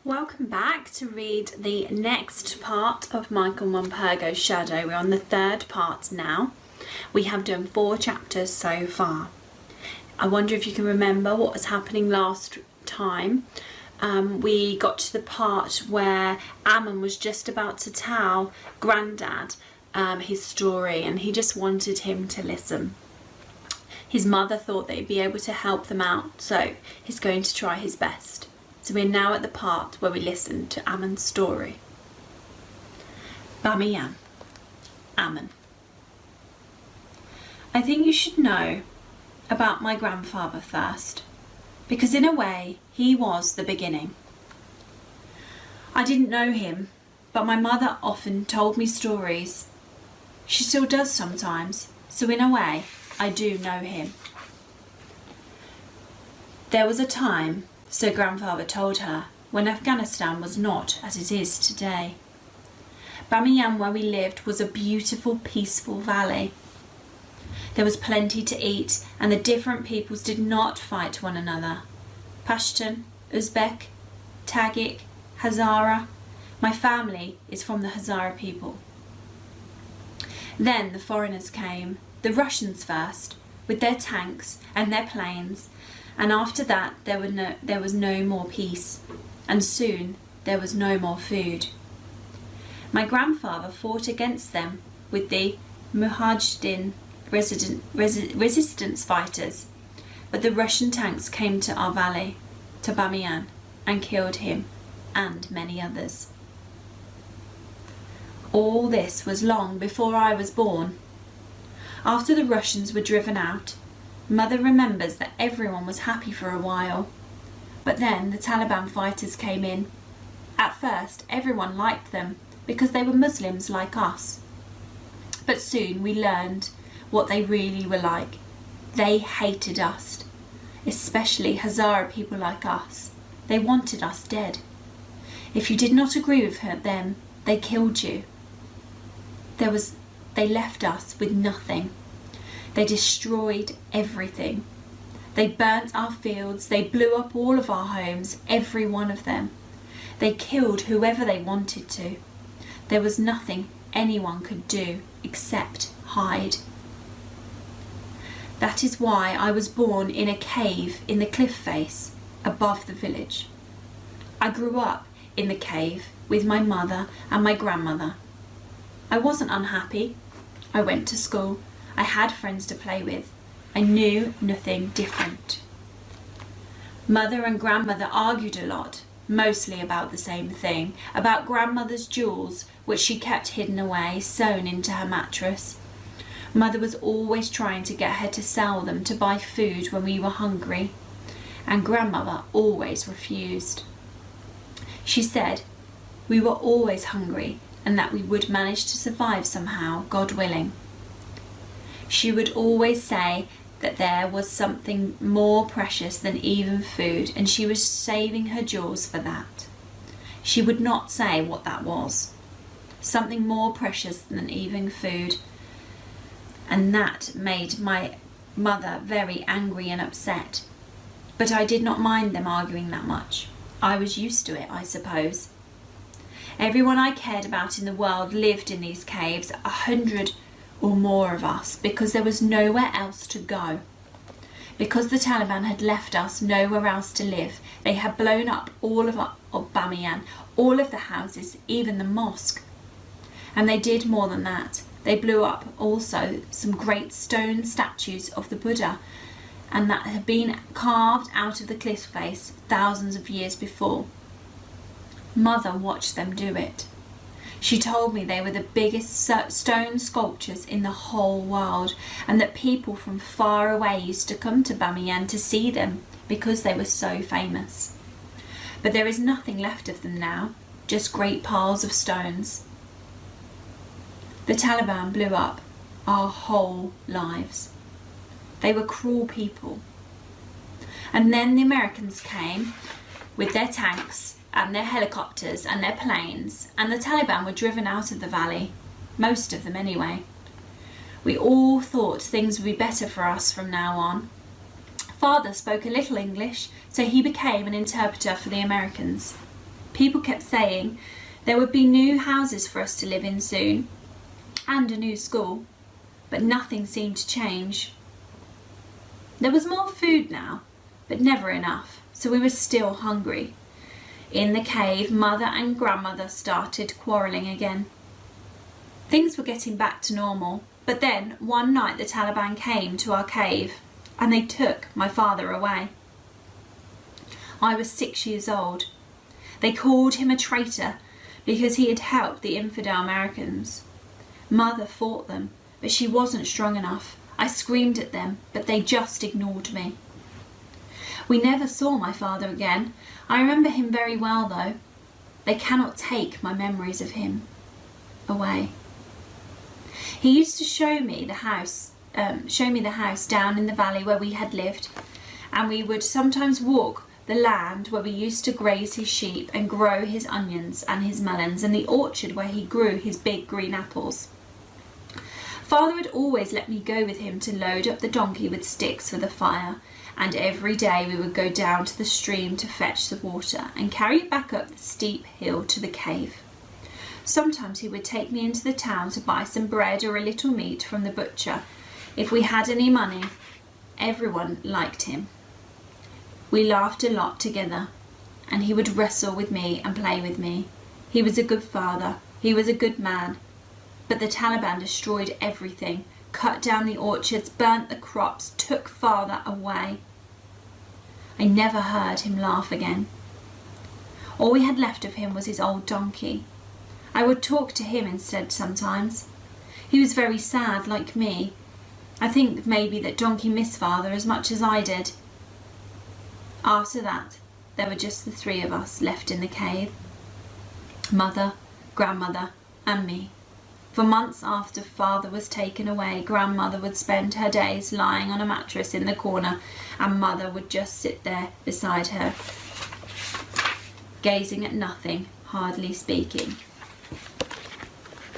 Welcome back to read the next part of Michael Morpurgo's Shadow. We're on the third part now. We have done 4 chapters so far. I wonder if you can remember what was happening last time. We got to the part where Ammon was just about to tell Grandad his story, and he just wanted him to listen. His mother thought they'd be able to help them out, so he's going to try his best. So we're now at the part where we listen to Ammon's story. Bamiyan, Ammon. I think you should know about my grandfather first, because in a way he was the beginning. I didn't know him, but my mother often told me stories. She still does sometimes, so in a way I do know him. There was a time, so grandfather told her, when Afghanistan was not as it is today. Bamiyan, where we lived, was a beautiful, peaceful valley. There was plenty to eat, and the different peoples did not fight one another. Pashtun, Uzbek, Tagik, Hazara. My family is from the Hazara people. Then the foreigners came, the Russians first, with their tanks and their planes, and after that there was no more peace, and soon there was no more food. My grandfather fought against them with the Mujahideen resistance fighters, but the Russian tanks came to our valley, to Bamiyan, and killed him and many others. All this was long before I was born. After the Russians were driven out, Mother remembers that everyone was happy for a while, but then the Taliban fighters came in. At first, everyone liked them because they were Muslims like us. But soon we learned what they really were like. They hated us, especially Hazara people like us. They wanted us dead. If you did not agree with them, they killed you. They left us with nothing. They destroyed everything. They burnt our fields. They blew up all of our homes, every one of them. They killed whoever they wanted to. There was nothing anyone could do except hide. That is why I was born in a cave in the cliff face above the village. I grew up in the cave with my mother and my grandmother. I wasn't unhappy. I went to school. I had friends to play with. I knew nothing different. Mother and grandmother argued a lot, mostly about the same thing, about grandmother's jewels, which she kept hidden away, sewn into her mattress. Mother was always trying to get her to sell them to buy food when we were hungry, and grandmother always refused. She said we were always hungry and that we would manage to survive somehow, God willing. She would always say that there was something more precious than even food, and she was saving her jewels for that. She would not say what that was. Something more precious than even food. And that made my mother very angry and upset. But I did not mind them arguing that much. I was used to it, I suppose. Everyone I cared about in the world lived in these caves, 100 or more of us, because there was nowhere else to go. Because the Taliban had left us nowhere else to live, they had blown up all of Bamiyan, all of the houses, even the mosque. And they did more than that. They blew up also some great stone statues of the Buddha, and that had been carved out of the cliff face thousands of years before. Mother watched them do it. She told me they were the biggest stone sculptures in the whole world, and that people from far away used to come to Bamiyan to see them because they were so famous. But there is nothing left of them now, just great piles of stones. The Taliban blew up our whole lives. They were cruel people. And then the Americans came with their tanks and their helicopters and their planes, and the Taliban were driven out of the valley, most of them anyway. We all thought things would be better for us from now on. Father spoke a little English, so he became an interpreter for the Americans. People kept saying there would be new houses for us to live in soon and a new school, but nothing seemed to change. There was more food now, but never enough, so we were still hungry. In the cave, Mother and Grandmother started quarrelling again. Things were getting back to normal, but then one night the Taliban came to our cave and they took my father away. I was 6 years old. They called him a traitor because he had helped the infidel Americans. Mother fought them, but she wasn't strong enough. I screamed at them, but they just ignored me. We never saw my father again. I remember him very well though. They cannot take my memories of him away. He used to show me the house down in the valley where we had lived, and we would sometimes walk the land where we used to graze his sheep and grow his onions and his melons, and the orchard where he grew his big green apples. Father would always let me go with him to load up the donkey with sticks for the fire, and every day we would go down to the stream to fetch the water and carry it back up the steep hill to the cave. Sometimes he would take me into the town to buy some bread or a little meat from the butcher. If we had any money, everyone liked him. We laughed a lot together, and he would wrestle with me and play with me. He was a good father. He was a good man. But the Taliban destroyed everything, cut down the orchards, burnt the crops, took father away. I never heard him laugh again. All we had left of him was his old donkey. I would talk to him instead sometimes. He was very sad, like me. I think maybe that donkey missed father as much as I did. After that, there were just the three of us left in the cave. Mother, Grandmother, and me. For months after father was taken away, Grandmother would spend her days lying on a mattress in the corner, and Mother would just sit there beside her, gazing at nothing, hardly speaking.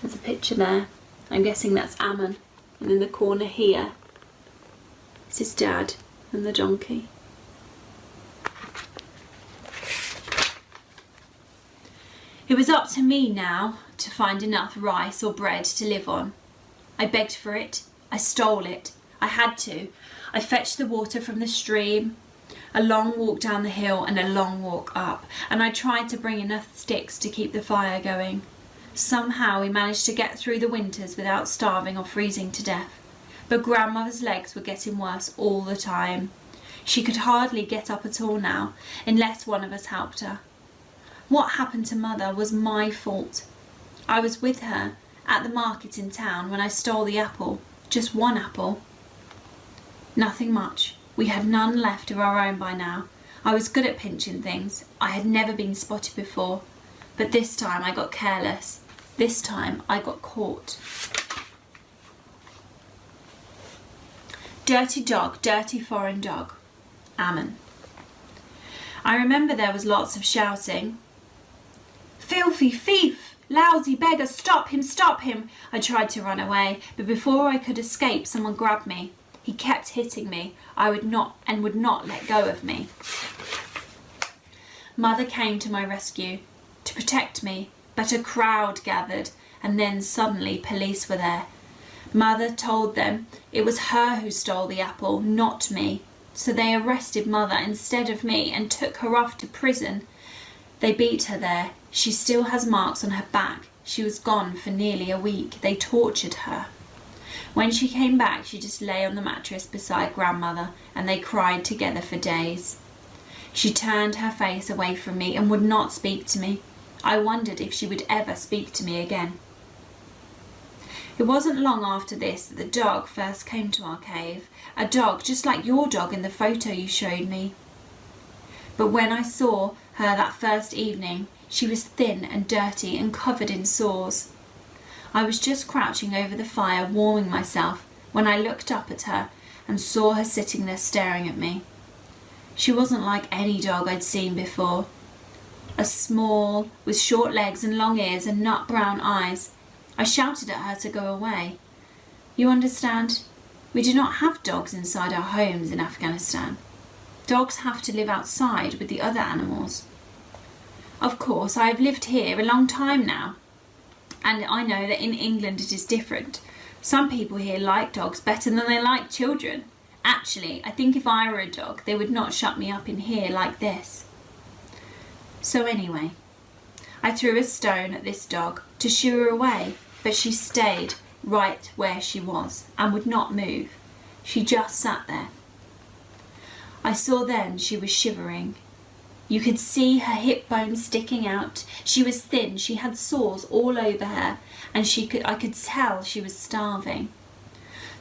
There's a picture there. I'm guessing that's Ammon. And in the corner here is his dad and the donkey. It was up to me now to find enough rice or bread to live on. I begged for it. I stole it. I had to. I fetched the water from the stream, a long walk down the hill and a long walk up, and I tried to bring enough sticks to keep the fire going. Somehow we managed to get through the winters without starving or freezing to death. But Grandmother's legs were getting worse all the time. She could hardly get up at all now, unless one of us helped her. What happened to Mother was my fault. I was with her at the market in town when I stole the apple, just one apple. Nothing much. We had none left of our own by now. I was good at pinching things. I had never been spotted before. But this time I got careless. This time I got caught. Dirty dog, dirty foreign dog. Ammon. I remember there was lots of shouting. Filthy thief! Lousy beggar! Stop him! Stop him! I tried to run away, but before I could escape, someone grabbed me. He kept hitting me. I would not let go of me. Mother came to my rescue to protect me, but a crowd gathered, and then suddenly police were there. Mother told them it was her who stole the apple, not me. So they arrested Mother instead of me and took her off to prison. They beat her there. She still has marks on her back. She was gone for nearly a week. They tortured her. When she came back, she just lay on the mattress beside Grandmother, and they cried together for days. She turned her face away from me and would not speak to me. I wondered if she would ever speak to me again. It wasn't long after this that the dog first came to our cave, a dog just like your dog in the photo you showed me. But when I saw her that first evening, she was thin and dirty and covered in sores. I was just crouching over the fire warming myself when I looked up at her and saw her sitting there staring at me. She wasn't like any dog I'd seen before. Small, with short legs and long ears and nut brown eyes. I shouted at her to go away. You understand? We do not have dogs inside our homes in Afghanistan. Dogs have to live outside with the other animals. Of course, I have lived here a long time now, and I know that in England it is different. Some people here like dogs better than they like children. Actually, I think if I were a dog, they would not shut me up in here like this. So anyway, I threw a stone at this dog to shoo her away, but she stayed right where she was and would not move. She just sat there. I saw then she was shivering. You could see her hip bones sticking out. She was thin, she had sores all over her, and I could tell she was starving.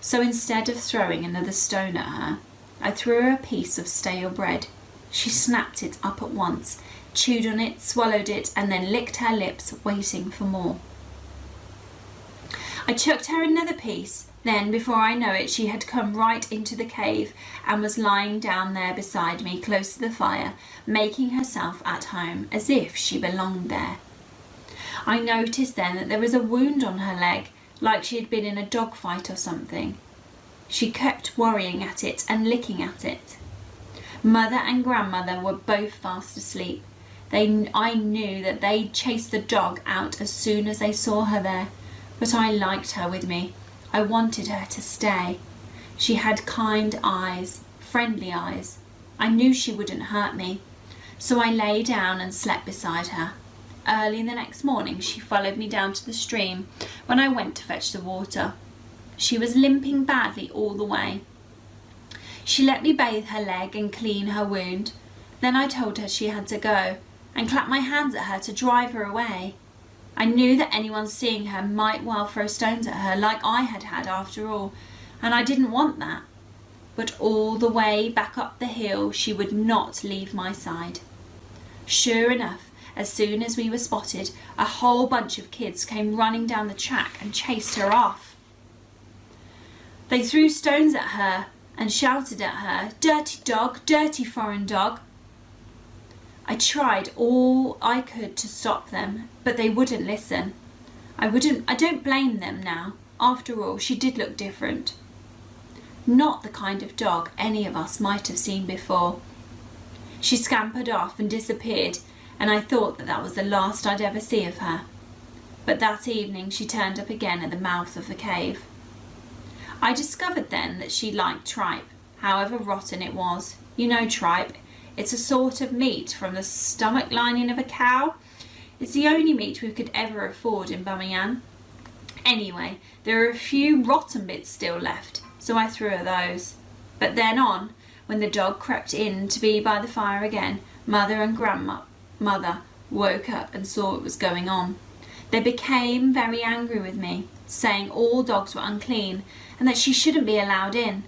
So instead of throwing another stone at her, I threw her a piece of stale bread. She snapped it up at once, chewed on it, swallowed it, and then licked her lips, waiting for more. I chucked her another piece. Then, before I know it, she had come right into the cave and was lying down there beside me, close to the fire, making herself at home, as if she belonged there. I noticed then that there was a wound on her leg, like she had been in a dog fight or something. She kept worrying at it and licking at it. Mother and grandmother were both fast asleep. I knew that they'd chase the dog out as soon as they saw her there, but I liked her with me. I wanted her to stay. She had kind eyes, friendly eyes. I knew she wouldn't hurt me, so I lay down and slept beside her. Early the next morning she followed me down to the stream when I went to fetch the water. She was limping badly all the way. She let me bathe her leg and clean her wound. Then I told her she had to go and clapped my hands at her to drive her away. I knew that anyone seeing her might well throw stones at her, like I had after all, and I didn't want that. But all the way back up the hill she would not leave my side. Sure enough, as soon as we were spotted, a whole bunch of kids came running down the track and chased her off. They threw stones at her and shouted at her, "Dirty dog, dirty foreign dog." I tried all I could to stop them, but they wouldn't listen. I don't blame them now. After all, she did look different. Not the kind of dog any of us might have seen before. She scampered off and disappeared, and I thought that was the last I'd ever see of her. But that evening she turned up again at the mouth of the cave. I discovered then that she liked tripe, however rotten it was. You know tripe. It's a sort of meat from the stomach lining of a cow. It's the only meat we could ever afford in Birmingham. Anyway, there are a few rotten bits still left, so I threw her those. But then on, when the dog crept in to be by the fire again, Mother and Grandmother woke up and saw what was going on. They became very angry with me, saying all dogs were unclean and that she shouldn't be allowed in.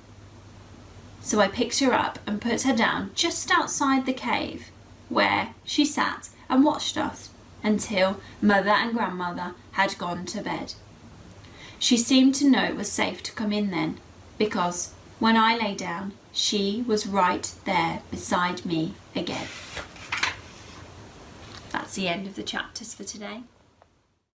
So I picked her up and put her down just outside the cave, where she sat and watched us until Mother and Grandmother had gone to bed. She seemed to know it was safe to come in then, because when I lay down, she was right there beside me again. That's the end of the chapters for today.